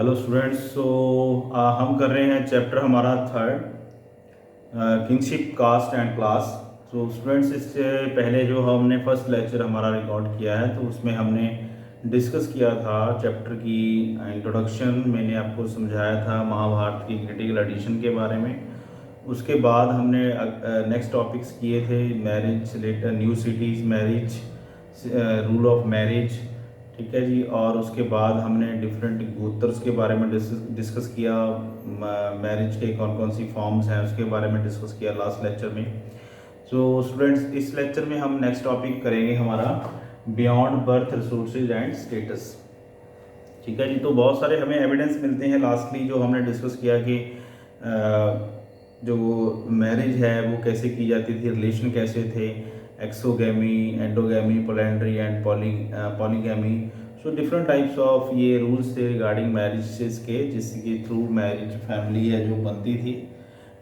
Hello students. हम कर रहे हैं चैप्टर हमारा third, kingship caste and class. तो स्टूडेंट्स, इससे पहले जो हमने फर्स्ट लेक्चर हमारा रिकॉर्ड किया है तो उसमें हमने डिस्कस किया था चैप्टर की इंट्रोडक्शन। मैंने आपको समझाया था महाभारत की क्रिटिकल एडिशन के बारे में। उसके बाद हमने नेक्स्ट टॉपिक्स किए थे marriage related, new cities, marriage, rule of marriage, ठीक है जी। और उसके बाद हमने डिफरेंट गोत्रस के बारे में डिस्कस किया, मैरिज के कौन कौन सी फॉर्म्स हैं उसके बारे में डिस्कस किया लास्ट लेक्चर में। सो स्टूडेंट्स, इस लेक्चर में हम नेक्स्ट टॉपिक करेंगे हमारा beyond birth resources and status, ठीक है जी। तो बहुत सारे हमें एविडेंस मिलते हैं लास्टली जो हमने डिस्कस किया कि जो मैरिज है वो कैसे की जाती थी, रिलेशन कैसे थे, exogamy, endogamy, polyandry and polygamy. So different types of ये रूल्स थे रिगार्डिंग मैरिजेस के, जिसके थ्रू मैरिज फैमिली है जो बनती थी,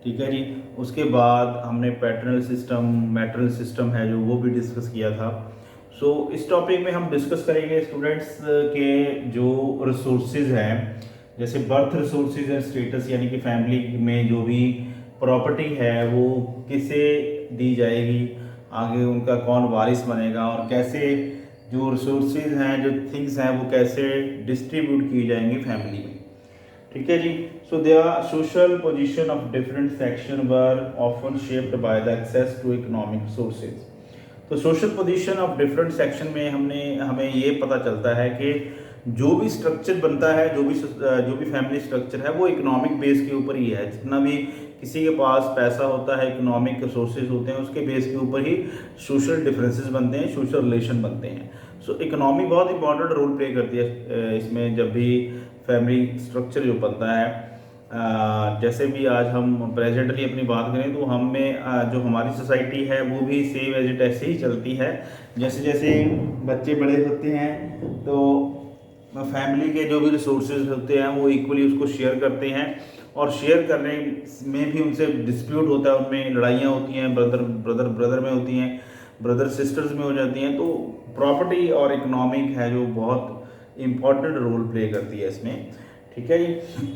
ठीक है जी। उसके बाद हमने पैटर्नल सिस्टम, मैटरनल सिस्टम है जो वो भी डिस्कस किया था। सो इस टॉपिक में हम डिस्कस करेंगे स्टूडेंट्स के जो रिसोर्सेज हैं, जैसे बर्थ रिसोर्सेज एंड स्टेटस, यानी कि फैमिली में जो भी प्रॉपर्टी है वो किसे दी जाएगी, आगे उनका कौन वारिस बनेगा, और कैसे जो रिसोर्सेज हैं, जो थिंग्स हैं, वो कैसे डिस्ट्रीब्यूट की जाएंगी फैमिली में, ठीक है जी। So they are social position of different section were often shaped by the access to economic sources. तो social position of different section में हमें ये पता चलता है कि जो भी स्ट्रक्चर बनता है, जो भी फैमिली स्ट्रक्चर है वो इकोनॉमिक बेस के ऊपर ही है। जितना भी किसी के पास पैसा होता है, इकोनॉमिक सोर्सेज होते हैं, उसके बेस के ऊपर ही सोशल डिफरेंसेस बनते हैं, सोशल रिलेशन बनते हैं। सो इकोनॉमी बहुत इंपॉर्टेंट रोल प्ले करती है इसमें, जब भी फैमिली स्ट्रक्चर जो बनता है। जैसे भी आज हम प्रेजेंटली अपनी बात करें तो हम में जो हमारी सोसाइटी है वो भी सेम एज इट ऐसे ही चलती है। जैसे जैसे बच्चे बड़े होते हैं तो फैमिली के जो भी रिसोर्सेज होते हैं वो इक्वली उसको शेयर करते हैं, और शेयर करने में भी उनसे डिस्प्यूट होता है, उनमें लड़ाइयाँ होती हैं, ब्रदर ब्रदर ब्रदर में होती हैं, ब्रदर सिस्टर्स में हो जाती हैं। तो प्रॉपर्टी और इकोनॉमिक है जो बहुत इम्पॉर्टेंट रोल प्ले करती है इसमें, ठीक है जी।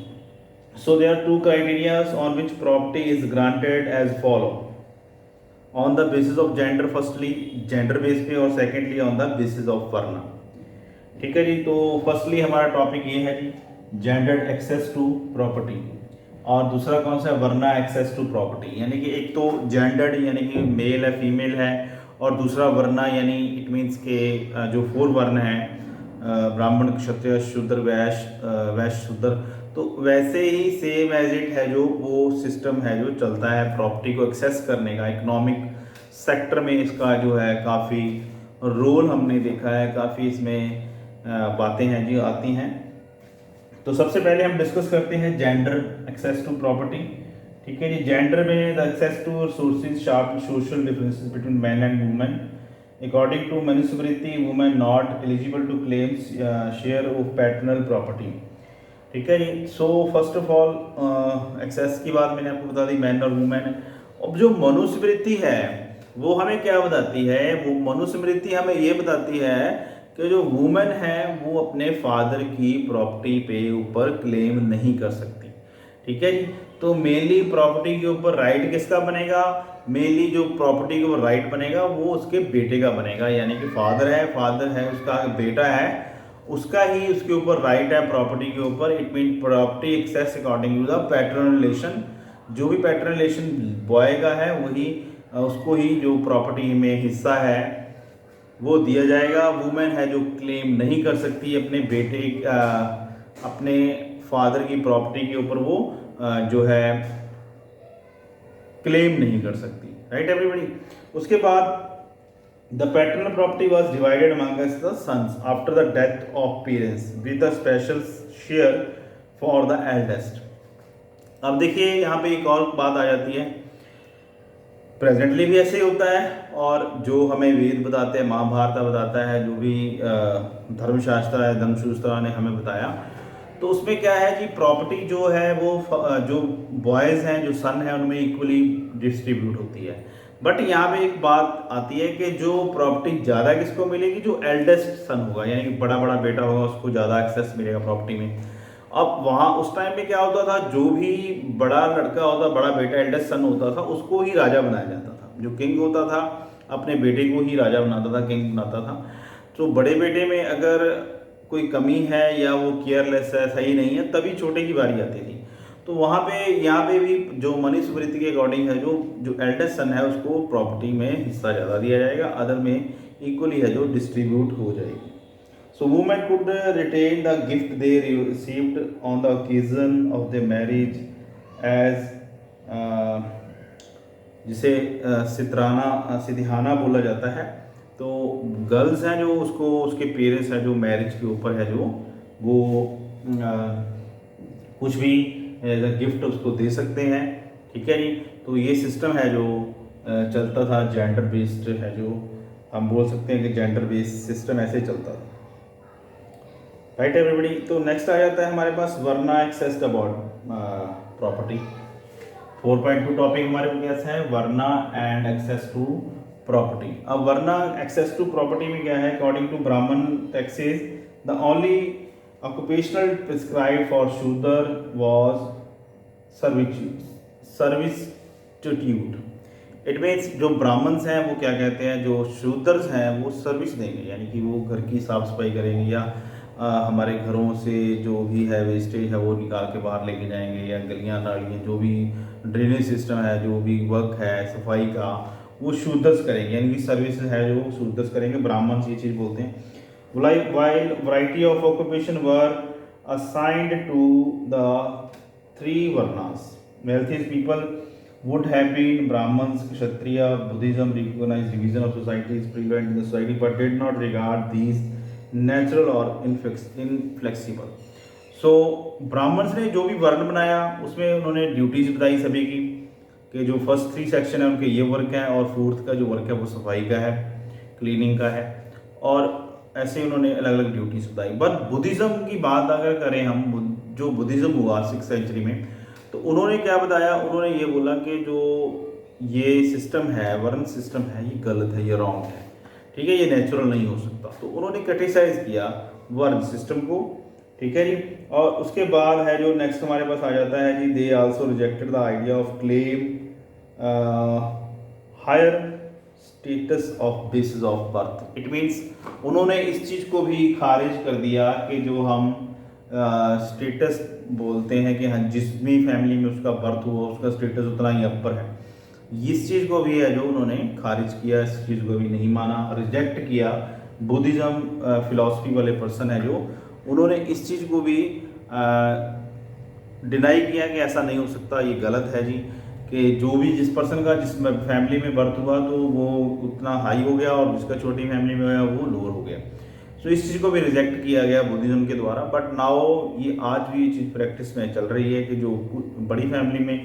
So there are two criteria on which property is granted as follow: on the basis of gender, firstly gender base पे, और secondly on the basis of varna, ठीक है जी। तो फर्स्टली हमारा टॉपिक ये है जी जेंडर्ड एक्सेस टू प्रॉपर्टी, और दूसरा कौन सा है, वर्ना एक्सेस टू प्रॉपर्टी। यानी कि एक तो जेंडर्ड यानी कि मेल है, फीमेल है, और दूसरा वर्ना यानी इट मीन्स के जो 4 वर्ण हैं, ब्राह्मण, क्षत्रिय, शूद्र, वैश्य, शूद्र। तो वैसे ही सेम एज इट है जो वो सिस्टम है जो चलता है प्रॉपर्टी को एक्सेस करने का। इकोनॉमिक सेक्टर में इसका जो है काफ़ी रोल हमने देखा है, काफ़ी इसमें बातें हैं जी आती हैं। तो सबसे पहले हम डिस्कस करते हैं जेंडर एक्सेस टू प्रॉपर्टी, ठीक है जी। जेंडर में the access to sources sharp social differences between man and women. According to Manusmriti, women not eligible to claim share of paternal property, ठीक है जी। So first of all access की बात मैंने आपको बता दी, मैन और वुमेन। अब जो मनुस्मृति है वो हमें क्या बताती है, वो मनुस्मृति हमें ये बताती है कि जो वुमेन है वो अपने फादर की प्रॉपर्टी पे ऊपर क्लेम नहीं कर सकती, ठीक है जी। तो मेनली प्रॉपर्टी के ऊपर राइट किसका बनेगा, मेनली जो प्रॉपर्टी के ऊपर राइट बनेगा वो उसके बेटे का बनेगा। यानी कि फादर है उसका बेटा है, उसका ही उसके ऊपर राइट है प्रॉपर्टी के ऊपर। It mean property access according to the paternal relation. जो भी पैटर्नल रिलेशन बॉय का है वही उसको ही जो प्रॉपर्टी में हिस्सा है वो दिया जाएगा। वुमेन है जो क्लेम नहीं कर सकती अपने बेटे अपने फादर की प्रॉपर्टी के ऊपर, वो जो है क्लेम नहीं कर सकती, राइट एवरीबॉडी। उसके बाद the paternal property was divided amongst the sons after the death of parents with a special share for the eldest. अब देखिए यहाँ पे एक और बात आ जाती है, प्रेजेंटली भी ऐसे ही होता है, और जो हमें वेद बताते हैं, महाभारत बताता है, जो भी धर्मशास्त्र है, धर्मसूत्रा ने हमें बताया, तो उसमें क्या है कि प्रॉपर्टी जो है वो जो बॉयज़ हैं, जो सन है, उनमें इक्वली डिस्ट्रीब्यूट होती है। बट यहाँ पे एक बात आती है कि जो प्रॉपर्टी ज़्यादा किसको मिलेगी, जो एल्डेस्ट सन होगा, यानी कि बड़ा बेटा होगा उसको ज़्यादा एक्सेस मिलेगा प्रॉपर्टी में। अब वहाँ उस टाइम में क्या होता था, जो भी बड़ा लड़का होता, बड़ा बेटा, एल्डेस्ट सन होता था, उसको ही राजा बनाया जाता था। जो किंग होता था अपने बेटे को ही राजा बनाता था, किंग बनाता था। तो बड़े बेटे में अगर कोई कमी है या वो केयरलेस है, सही नहीं है, तभी छोटे की बारी आती थी। तो वहाँ पे यहाँ पे भी जो मनुस्मृति के अकॉर्डिंग है, जो जो एल्डेस्ट सन है उसको प्रॉपर्टी में हिस्सा ज़्यादा दिया जाएगा, अदर में इक्वली है जो डिस्ट्रीब्यूट हो जाएगी। So women could retain the gift they received on the occasion of their marriage as जिसे सिदिहाना बोला जाता है। तो गर्ल्स हैं जो उसको, उसके पेरेंट्स हैं जो मैरिज के ऊपर है जो वो कुछ भी एज अ गिफ्ट उसको दे सकते हैं। ठीक है जी। तो ये सिस्टम है जो चलता था, जेंडर बेस्ड है, जो हम बोल सकते हैं कि जेंडर बेस्ड सिस्टम ऐसे चलता था। Right everybody. तो नेक्स्ट आ जाता है हमारे पास varna access about property. 4.2 topic हमारे पास है varna and access to property. अब वर्ना एक्सेस टू प्रॉपर्टी में क्या है, according to Brahmana texts the only occupational prescribe for Shudra was servitude. It means जो ब्राह्मण्स हैं वो क्या कहते हैं, जो शूद्रस हैं वो सर्विस देंगे, यानी कि वो घर की साफ सफाई करेंगे या हमारे घरों से जो भी है वेस्टेज है वो निकाल के बाहर लेके जाएंगे, या गलियां नालियाँ जो भी ड्रेनेज सिस्टम है, जो भी वर्क है सफाई का, वो शूद्रस करेंगे, यानी कि सर्विस है जो शूद्रस करेंगे। ब्राह्मण ये चीज़ बोलते हैं। While variety of occupation were assigned to the 3 varnas, wealthy people would have been Brahmins, Kshatriya, Buddhism recognized division of society is prevalent in the society but did not regard these natural or inflexible. So Brahmans ने जो भी वर्ण बनाया उसमें उन्होंने duties बताई सभी की, कि जो फर्स्ट 3 सेक्शन है उनके ये वर्क है, और 4th का जो वर्क है वो सफाई का है, क्लीनिंग का है, और ऐसे उन्होंने अलग अलग ड्यूटीज बताई। बट बुद्धिज़्म की बात अगर करें हम, जो बुद्धिज़्म हुआ 6th सेंचुरी में, तो उन्होंने क्या बताया, उन्होंने ये बोला कि जो ये सिस्टम है, वर्ण सिस्टम है, ये गलत है, ये रॉन्ग है। ठीक है, ये नेचुरल नहीं हो सकता। तो उन्होंने क्रिटिसाइज किया वर्ण सिस्टम को। ठीक है जी। और उसके बाद है जो नेक्स्ट हमारे पास आ जाता है जी, they also rejected the idea of claim higher status of basis of birth. It means उन्होंने इस चीज़ को भी खारिज कर दिया कि जो हम स्टेटस बोलते हैं कि हाँ जिस भी फैमिली में उसका बर्थ हुआ उसका स्टेटस उतना ही अपर है, इस चीज़ को भी है जो उन्होंने खारिज किया, इस चीज़ को भी नहीं माना, रिजेक्ट किया। बुद्धिज़्म फिलॉसफी वाले पर्सन है जो उन्होंने इस चीज़ को भी डिनाई किया कि ऐसा नहीं हो सकता, ये गलत है जी, कि जो भी जिस पर्सन का जिस फैमिली में बर्थ हुआ तो वो उतना हाई हो गया, और जिसका छोटी फैमिली में हुआ वो लोअर हो गया। सो इस चीज़ को भी रिजेक्ट किया गया बुद्धिज़्म के द्वारा। बट नाउ ये आज भी ये चीज़ प्रैक्टिस में चल रही है कि जो बड़ी फैमिली में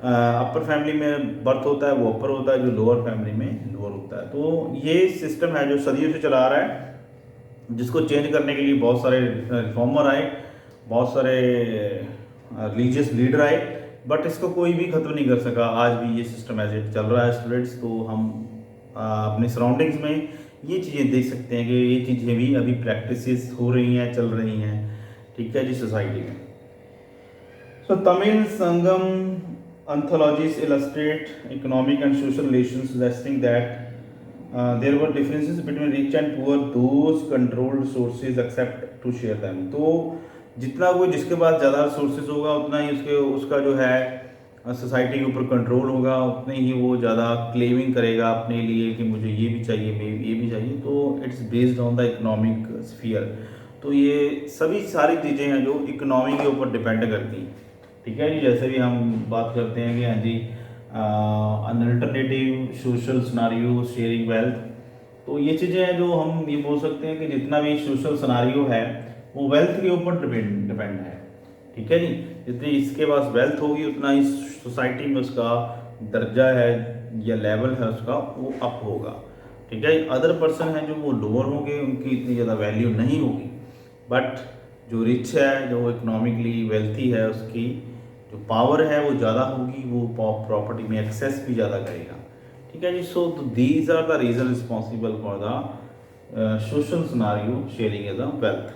अपर फैमिली में बर्थ होता है वो अपर होता है, जो लोअर फैमिली में लोअर होता है। तो ये सिस्टम है जो सदियों से चला आ रहा है, जिसको चेंज करने के लिए बहुत सारे रिफॉर्मर आए, बहुत सारे रिलीजियस लीडर आए, बट इसको कोई भी ख़त्म नहीं कर सका। आज भी ये सिस्टम ऐसे चल रहा है स्टूडेंट्स। तो हम अपने सराउंडिंग्स में ये चीज़ें देख सकते हैं कि ये चीज़ें भी अभी प्रैक्टिसेस हो रही हैं, चल रही हैं। ठीक है जी, सोसाइटी में। सो तमिल संगम anthologies illustrate economic and social relations, suggesting that there were differences between rich and poor, those controlled resources accept to share them. तो जितना कोई जिसके पास ज़्यादा रिसोर्सेज होगा उतना ही उसका जो है सोसाइटी के ऊपर कंट्रोल होगा, उतने ही वो ज़्यादा क्लेमिंग करेगा अपने लिए कि मुझे ये भी चाहिए, मैं ये भी चाहिए। तो it's based on the economic sphere. तो ये सभी सारी चीज़ें हैं जो इकोनॉमी के ऊपर डिपेंड करती हैं। ठीक है जी। जैसे भी हम बात करते हैं कि हाँ जी an alternative social scenario sharing wealth, तो ये चीज़ें हैं जो हम ये बोल सकते हैं कि जितना भी सोशल सिनारियो है वो वेल्थ के ऊपर डिपेंड है। ठीक है जी। जितनी इसके पास वेल्थ होगी उतना ही सोसाइटी में उसका दर्जा है या लेवल है उसका वो अप होगा। ठीक है। अदर पर्सन हैं जो वो लोअर होंगे, उनकी इतनी ज़्यादा वैल्यू नहीं होगी। बट जो रिच है, जो इकोनॉमिकली वेल्थी है, उसकी जो पावर है वो ज़्यादा होगी, वो प्रॉपर्टी में एक्सेस भी ज़्यादा करेगा। ठीक है जी। So these are the reason responsible for the social scenario sharing as a wealth.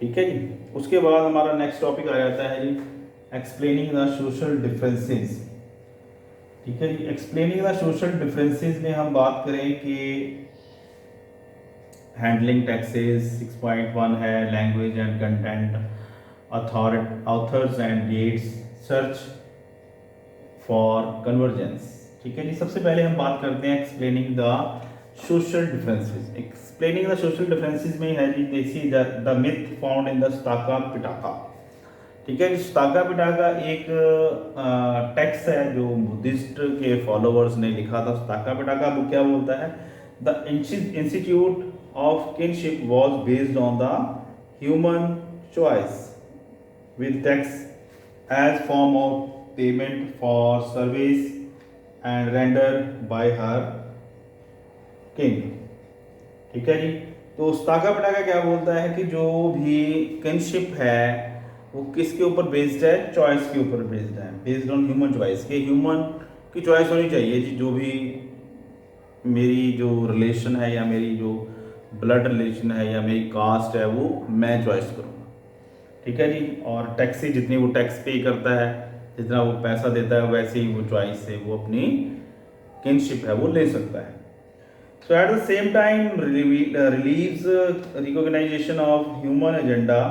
ठीक है जी। उसके बाद हमारा नेक्स्ट टॉपिक आ जाता है जी एक्सप्लेनिंग द सोशल डिफरेंसेस। ठीक है जी, एक्सप्लेनिंग द सोशल डिफरेंसेस में हम बात करें कि हैंडलिंग टैक्सेस 6.1 है, language and content, authors and dates, search for convergence. ठीक है जी, सबसे पहले हम बात करते हैं explaining the social differences. Explaining the social differences में है जी देखिए the myth found in the Sutta Pitaka. ठीक है, स्टाका पिटाका एक टेक्स्ट है जो बुद्धिस्ट के फॉलोअर्स ने लिखा था। स्टाका पिटाका वो क्या बोलता है, the institute of kinship was based on the human choice with tax as form of payment for service and rendered by her king। ठीक है जी, तो स्ताका पटाका क्या बोलता है कि जो भी किनशिप है वो किसके ऊपर बेस्ड है, चॉइस के ऊपर बेस्ड है, बेस्ड ऑन ह्यूमन चॉइस। के ह्यूमन की चॉइस होनी चाहिए जी, जो भी मेरी जो रिलेशन है या मेरी जो ब्लड रिलेशन है या मेरी कास्ट है वो मैं चॉइस करूँगा। ठीक है जी, और टैक्स से जितनी वो टैक्स पे करता है, जितना वो पैसा देता है, वैसे ही वो चॉइस से वो अपनी किनशिप है वो ले सकता है। So at the same time relieves recognization of human agenda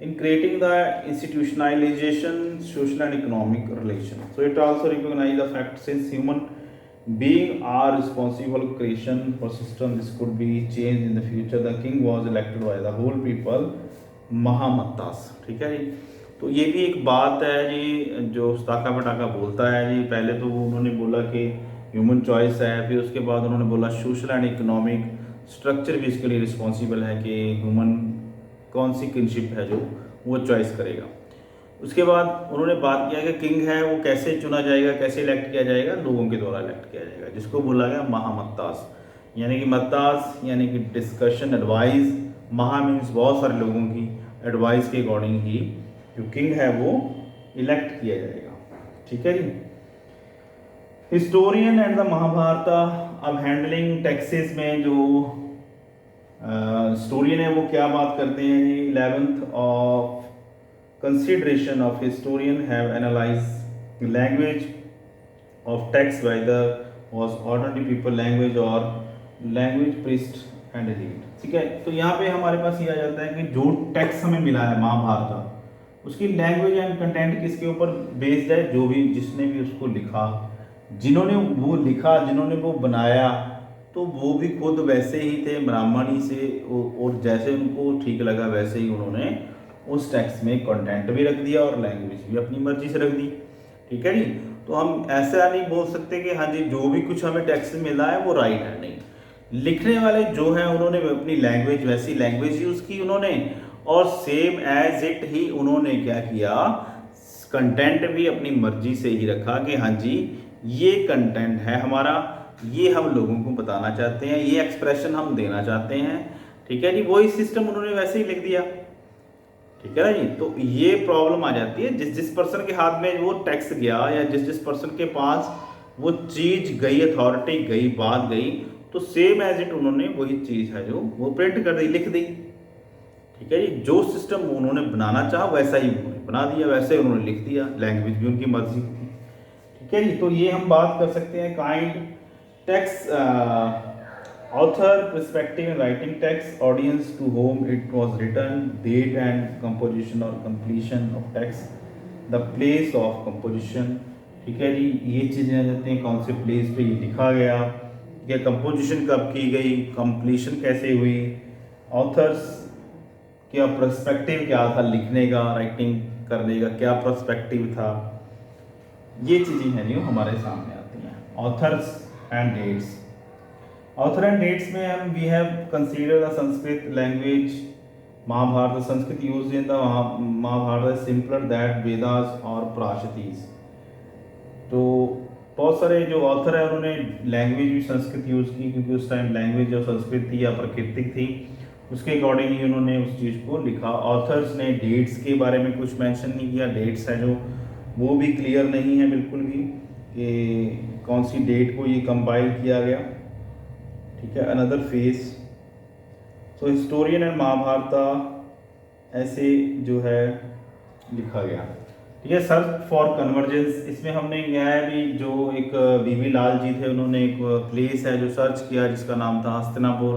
in creating the institutionalization social and economic relation. So it also recognize the fact since human being are responsible creation for system, this could be changed in the future. The king was elected by the whole people, महामत्तास। ठीक है जी, तो ये भी एक बात है जी जो स्ताका पटाका बोलता है जी। पहले तो उन्होंने बोला कि ह्यूमन चॉइस है, फिर उसके बाद उन्होंने बोला सोशल एंड इकोनॉमिक स्ट्रक्चर भी इसके लिए रिस्पॉन्सिबल है कि ह्यूमन कौन सी किनशिप है जो वो चॉइस करेगा। उसके बाद उन्होंने बात किया कि किंग है वो कैसे चुना जाएगा, कैसे इलेक्ट किया जाएगा, लोगों के द्वारा इलेक्ट किया जाएगा, जिसको बोला गया महामत्तास। यानी कि मत्तास यानी कि डिस्कशन, एडवाइस, महा मीन्स बहुत सारे लोगों की एडवाइस के अकॉर्डिंग ही जो किंग है वो इलेक्ट किया जाएगा। ठीक है जी, हिस्टोरियन एंड द महाभारत। अब हैंडलिंग टैक्सेस में जो हिस्टोरियन है वो क्या बात करते हैं जी, 11th of consideration of historian have analyzed language of text whether was ordinary people language or language priest and elite। ठीक है, तो यहाँ पे हमारे पास ये आ जाता है कि जो टेक्स्ट हमें मिला है महाभारत का, उसकी लैंग्वेज एंड कंटेंट किसके ऊपर बेस्ड है, जो भी जिसने भी उसको लिखा, जिन्होंने वो लिखा, जिन्होंने वो बनाया, तो वो भी खुद वैसे ही थे, ब्राह्मण ही से, और जैसे उनको ठीक लगा वैसे ही उन्होंने उस टेक्स्ट में कंटेंट भी रख दिया और लैंग्वेज भी अपनी मर्जी से रख दी। ठीक है जी, तो हम ऐसा नहीं बोल सकते कि हाँ जी जो भी कुछ हमें टेक्स्ट में मिला है वो राइट है, नहीं। लिखने वाले जो हैं उन्होंने अपनी लैंग्वेज, वैसी लैंग्वेज यूज़ की उन्होंने, और सेम एज इट ही उन्होंने क्या किया, कंटेंट भी अपनी मर्जी से ही रखा कि हाँ जी ये कंटेंट है हमारा, ये हम लोगों को बताना चाहते हैं, ये एक्सप्रेशन हम देना चाहते हैं। ठीक है जी, वही सिस्टम उन्होंने वैसे ही लिख दिया। ठीक है ना जी, तो ये प्रॉब्लम आ जाती है जिस जिस पर्सन के हाथ में वो टैक्स गया या जिस जिस पर्सन के पास वो चीज गई, अथॉरिटी गई, बात गई, तो सेम एज इट उन्होंने वही चीज है जो वो प्रिंट कर दी, लिख दी। ठीक है जी, जो सिस्टम उन्होंने बनाना चाहा वैसा ही उन्होंने बना दिया, वैसे उन्होंने लिख दिया, लैंग्वेज भी उनकी मर्जी की थी। ठीक है जी, तो ये हम बात कर सकते हैं kind text author perspective in writing text, audience to whom it was written, date and composition or completion of text, the place of composition। ठीक है जी, ये चीज़ें आ जाती हैं कौन से प्लेस पे ये लिखा गया, या कंपोजिशन कब की गई, कंप्लीशन कैसे हुई, ऑथर्स क्या पर्सपेक्टिव क्या था लिखने का, राइटिंग करने का क्या पर्सपेक्टिव था, ये चीज़ें हैं जो हमारे सामने आती हैं। Authors and dates, author and dates में हम we have consider the Sanskrit language Mahabharata, Sanskrit use in the Mahabharata simpler that Vedas और प्राशतीज। तो बहुत सारे जो ऑथर है उन्होंने लैंग्वेज भी संस्कृत यूज़ की, क्योंकि उस टाइम लैंग्वेज जो संस्कृत थी या प्राकृतिक थी उसके अकॉर्डिंग ही उन्होंने उस चीज़ को लिखा। ऑथर्स ने डेट्स के बारे में कुछ मेंशन नहीं किया, डेट्स है जो वो भी क्लियर नहीं है बिल्कुल भी कि कौन सी डेट को ये कंपाइल किया गया। ठीक है, another phase. So historian and Mahabharata ऐसे जो है लिखा गया। ठीक है, सर्च फॉर कन्वर्जेंस, इसमें हमने क्या है भी जो एक बीबी लाल जी थे, उन्होंने एक प्लेस है जो सर्च किया जिसका नाम था हस्तिनापुर,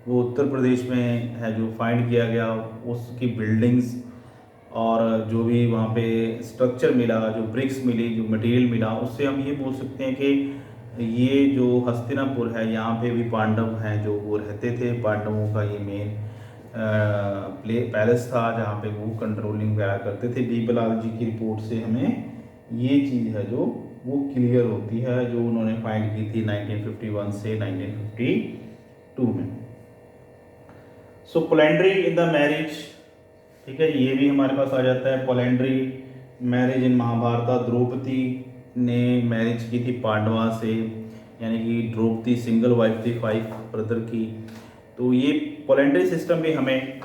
वो उत्तर प्रदेश में है, जो फाइंड किया गया। उसकी बिल्डिंग्स और जो भी वहाँ पे स्ट्रक्चर मिला, जो ब्रिक्स मिली, जो मटेरियल मिला, उससे हम ये बोल सकते हैं कि ये जो हस्तिनापुर है, यहाँ पे भी पांडव हैं जो वो रहते थे। पांडवों का ये मेन पैलेस था जहाँ पे वो कंट्रोलिंग वगैरह करते थे। बीबीलाल जी की रिपोर्ट से हमें ये चीज़ है जो वो क्लियर होती है, जो उन्होंने फाइंड की थी 1951 से 1952 में। सो पोलेंड्री इन द मैरिज, ठीक है, ये भी हमारे पास आ जाता है। पोलेंड्री मैरिज इन महाभारत, द्रौपदी ने मैरिज की थी पांडवा से, यानी कि द्रौपदी सिंगल वाइफ थी 5 ब्रदर की। तो ये पोलेंड्री सिस्टम भी हमें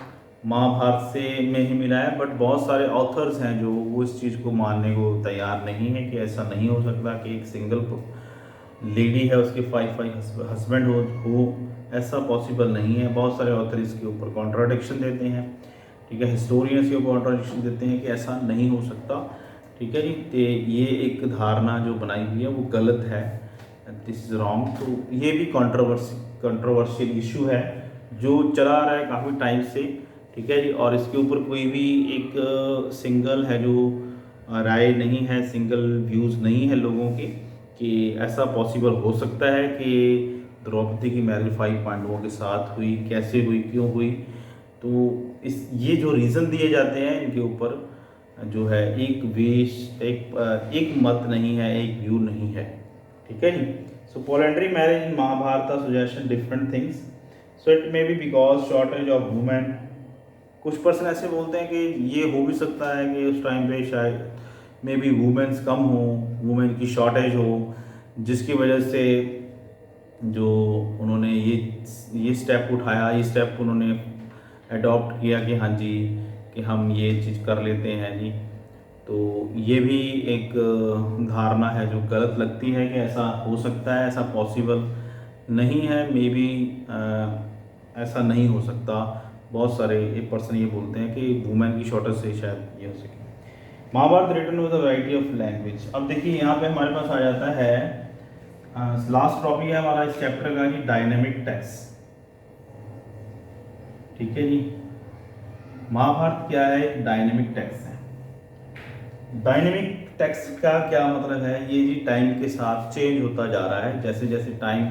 महाभारत से में ही मिला है, बट बहुत सारे ऑथर्स हैं जो वो इस चीज़ को मानने को तैयार नहीं है कि ऐसा नहीं हो सकता कि एक सिंगल लेडी है उसके 5 हस्बैंड हो, ऐसा पॉसिबल नहीं है। बहुत सारे ऑथर इसके ऊपर कॉन्ट्राडिक्शन देते हैं। ठीक है, हिस्टोरियंस के ऊपर कॉन्ट्राडिक्शन देते हैं कि ऐसा नहीं हो सकता। ठीक है जी, तो ये एक धारणा जो बनाई हुई है वो गलत है, दिस इज़ रॉन्ग। तो ये भी कंट्रोवर्शियल इशू है जो चला आ रहा है काफ़ी टाइम से। ठीक है जी, और इसके ऊपर कोई भी एक सिंगल है जो राय नहीं है, सिंगल व्यूज़ नहीं है लोगों के कि ऐसा पॉसिबल हो सकता है कि द्रौपदी की मैरिज 5 पांडवों के साथ हुई, कैसे हुई, क्यों हुई। तो इस ये जो रीज़न दिए जाते हैं इनके ऊपर जो है एक मत नहीं है, एक व्यू नहीं है। ठीक है जी। So polyandry marriage in Mahabharata suggestion different things, so it may be because shortage of women. कुछ पर्सन ऐसे बोलते हैं कि ये हो भी सकता है कि उस टाइम पे शायद मे बी वुमेन्स कम हो, वुमेन की शॉर्टेज हो, जिसकी वजह से जो उन्होंने ये स्टेप उठाया, ये स्टेप उन्होंने अडॉप्ट किया कि हाँ जी, कि हम ये चीज़ कर लेते हैं जी। तो ये भी एक धारणा है जो गलत लगती है कि ऐसा हो सकता है, ऐसा पॉसिबल नहीं है। मे बी ऐसा नहीं हो सकता। बहुत सारे एक पर्सन ये बोलते हैं कि वुमेन की शॉर्टेज से शायद ये हो सके। Mahabharata written with a variety of language. अब देखिए यहाँ पे हमारे पास आ जाता है लास्ट टॉपिक है हमारा इस चैप्टर का कि डायनेमिक टेक्स्ट। ठीक है जी, महाभारत क्या है? एक डायनेमिक टेक्स्ट है। डायनेमिक टेक्स्ट का क्या मतलब है? ये जी टाइम के साथ चेंज होता जा रहा है, जैसे जैसे टाइम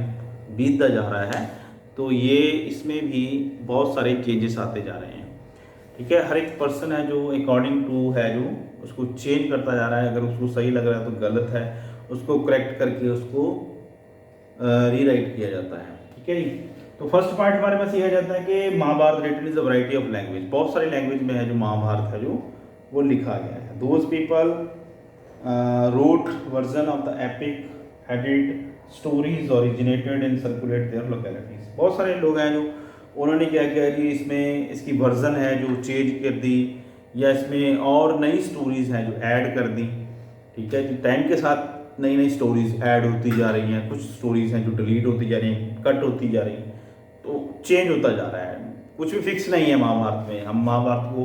बीतता जा रहा है तो ये इसमें भी बहुत सारे चेंजेस आते जा रहे हैं। ठीक है, हर एक पर्सन है जो अकॉर्डिंग टू है जो उसको चेंज करता जा रहा है। अगर उसको सही लग रहा है तो गलत है, उसको करेक्ट करके उसको रीराइट किया जाता है। ठीक है जी। तो फर्स्ट पार्ट हमारे पास ये आ जाता है कि Mahabharata written is a variety of language. बहुत सारी लैंग्वेज में है जो महाभारत है जो वो लिखा गया है। Those people wrote version of the epic headed stories originated in circulate their localities. बहुत सारे लोग हैं जो उन्होंने क्या किया कि इसमें इसकी वर्जन है जो चेंज कर दी, या इसमें और नई स्टोरीज हैं जो ऐड कर दी। ठीक है जी, टाइम के साथ नई नई स्टोरीज ऐड होती जा रही हैं, कुछ स्टोरीज हैं जो डिलीट होती जा रही हैं, कट होती जा रही हैं, तो चेंज होता जा रहा है। कुछ भी फिक्स नहीं है महाभारत में। हम महाभारत को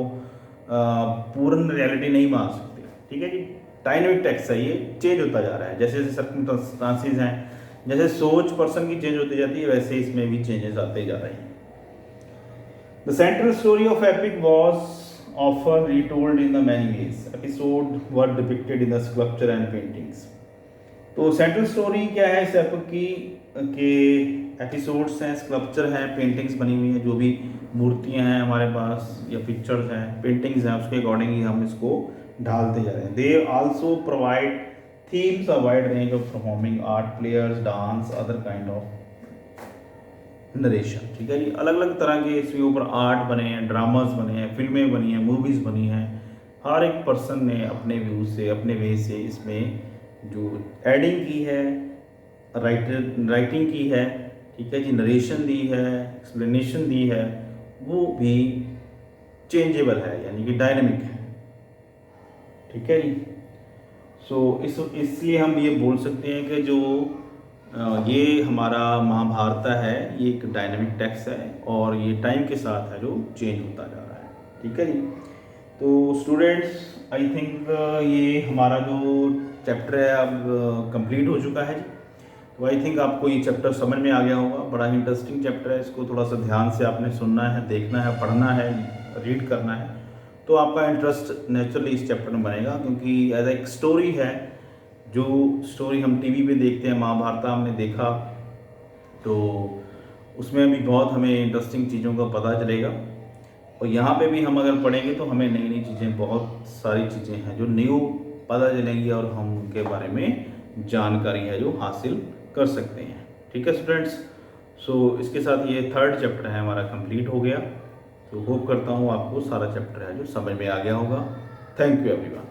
पूर्ण रियलिटी नहीं मान सकते। ठीक है जी, डायनेमिक टेक्स्ट है, ये चेंज होता जा रहा है जैसे जैसे सर्कमस्टांसेस हैं, जैसे सोच पर्सन की चेंज होती जाती है, वैसे इसमें भी चेंजेस आते जा रहे हैं। The central story of epic was often retold in the many ways. Episode were depicted in the sculpture and paintings. तो सेंट्रल स्टोरी क्या है इस एपिक की के एपिसोड्स हैं, स्कल्पचर हैं, पेंटिंग्स बनी हुई हैं, जो भी मूर्तियां हैं हमारे पास या पिक्चर्स हैं, पेंटिंग्स हैं, उसके अकॉर्डिंग ही हम इसको ढालते जा रहे हैं। They also provide themes a wide range of performing art, players, dance, other kind of narration. ठीक है जी, अलग अलग तरह के इसके ऊपर आर्ट बने हैं, ड्रामास बने हैं, फिल्में बनी हैं, मूवीज़ बनी हैं। हर एक पर्सन ने अपने व्यू से, अपने वे से इसमें जो एडिंग की है, राइटिंग की है, ठीक है जी, नरेशन दी है, एक्सप्लेनेशन दी है, वो भी चेंजेबल है, यानी कि डायनेमिक है। ठीक है जी। सो इसलिए हम ये बोल सकते हैं कि जो ये हमारा महाभारत है, ये एक डायनेमिक टेक्स्ट है और ये टाइम के साथ है जो चेंज होता जा रहा है। ठीक है जी। तो स्टूडेंट्स आई थिंक ये हमारा जो चैप्टर है अब कंप्लीट हो चुका है जी। तो आई थिंक आपको ये चैप्टर समझ में आ गया होगा। बड़ा ही इंटरेस्टिंग चैप्टर है, इसको थोड़ा सा ध्यान से आपने सुनना है, देखना है, पढ़ना है, रीड करना है, तो आपका इंटरेस्ट नेचुरली इस चैप्टर में बनेगा, क्योंकि एज एक स्टोरी है। जो स्टोरी हम टीवी पे देखते हैं, महाभारत हमने देखा, तो उसमें भी बहुत हमें इंटरेस्टिंग चीज़ों का पता चलेगा। और यहाँ पे भी हम अगर पढ़ेंगे तो हमें नई नई चीज़ें, बहुत सारी चीज़ें हैं जो न्यू पता चलेंगी और हम उनके बारे में जानकारी है जो हासिल कर सकते हैं। ठीक है स्टूडेंट्स, सो इसके साथ ये थर्ड चैप्टर है हमारा कंप्लीट हो गया। तो होप करता हूँ आपको सारा चैप्टर है जो समझ में आ गया होगा। Thank you everyone.